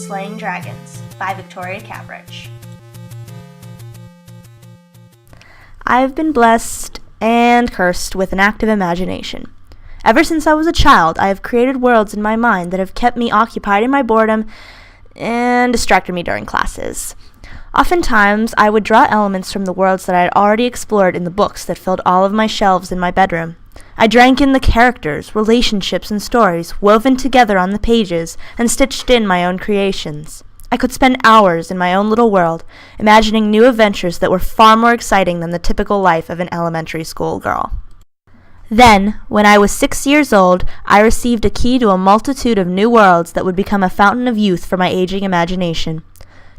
Slaying Dragons by Victoria Cavrich. I've been blessed and cursed with an active imagination. Ever since I was a child, I have created worlds in my mind that have kept me occupied in my boredom and distracted me during classes. Oftentimes, I would draw elements from the worlds that I had already explored in the books that filled all of my shelves in my bedroom. I drank in the characters, relationships, and stories woven together on the pages and stitched in my own creations. I could spend hours in my own little world, imagining new adventures that were far more exciting than the typical life of an elementary school girl. Then, when I was 6 years old, I received a key to a multitude of new worlds that would become a fountain of youth for my aging imagination.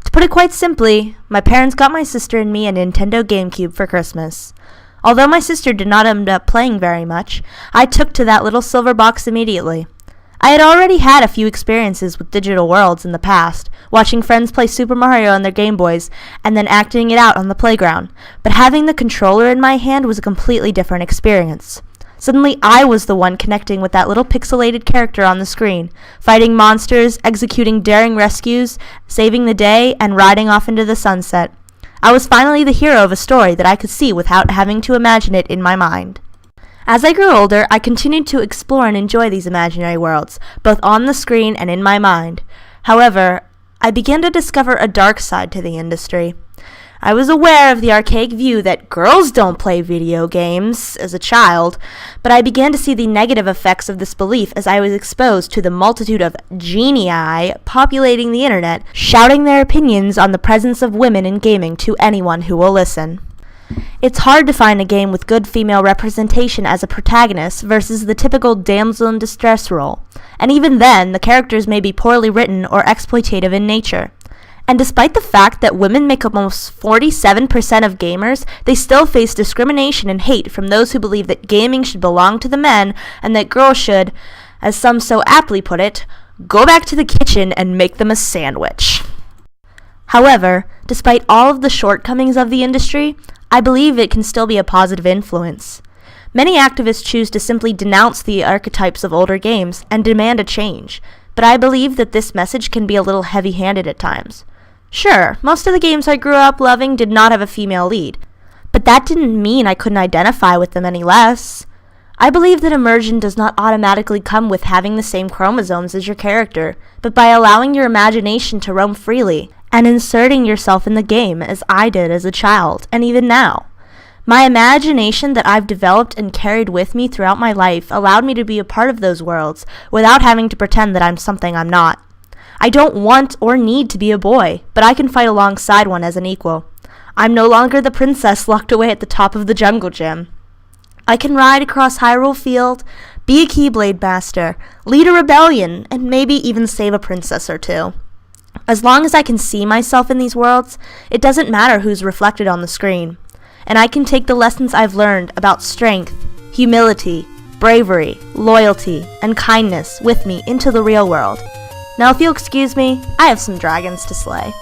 To put it quite simply, my parents got my sister and me a Nintendo GameCube for Christmas. Although my sister did not end up playing very much, I took to that little silver box immediately. I had already had a few experiences with digital worlds in the past, watching friends play Super Mario on their Game Boys and then acting it out on the playground, but having the controller in my hand was a completely different experience. Suddenly, I was the one connecting with that little pixelated character on the screen, fighting monsters, executing daring rescues, saving the day, and riding off into the sunset. I was finally the hero of a story that I could see without having to imagine it in my mind. As I grew older, I continued to explore and enjoy these imaginary worlds, both on the screen and in my mind. However, I began to discover a dark side to the industry. I was aware of the archaic view that girls don't play video games as a child, but I began to see the negative effects of this belief as I was exposed to the multitude of genii populating the internet, shouting their opinions on the presence of women in gaming to anyone who will listen. It's hard to find a game with good female representation as a protagonist versus the typical damsel in distress role, and even then, the characters may be poorly written or exploitative in nature. And despite the fact that women make up almost 47% of gamers, they still face discrimination and hate from those who believe that gaming should belong to the men and that girls should, as some so aptly put it, go back to the kitchen and make them a sandwich. However, despite all of the shortcomings of the industry, I believe it can still be a positive influence. Many activists choose to simply denounce the archetypes of older games and demand a change, but I believe that this message can be a little heavy-handed at times. Sure, most of the games I grew up loving did not have a female lead, but that didn't mean I couldn't identify with them any less. I believe that immersion does not automatically come with having the same chromosomes as your character, but by allowing your imagination to roam freely and inserting yourself in the game as I did as a child, and even now. My imagination that I've developed and carried with me throughout my life allowed me to be a part of those worlds without having to pretend that I'm something I'm not. I don't want or need to be a boy, but I can fight alongside one as an equal. I'm no longer the princess locked away at the top of the jungle gym. I can ride across Hyrule Field, be a Keyblade master, lead a rebellion, and maybe even save a princess or two. As long as I can see myself in these worlds, it doesn't matter who's reflected on the screen. And I can take the lessons I've learned about strength, humility, bravery, loyalty, and kindness with me into the real world. Now, if you'll excuse me, I have some dragons to slay.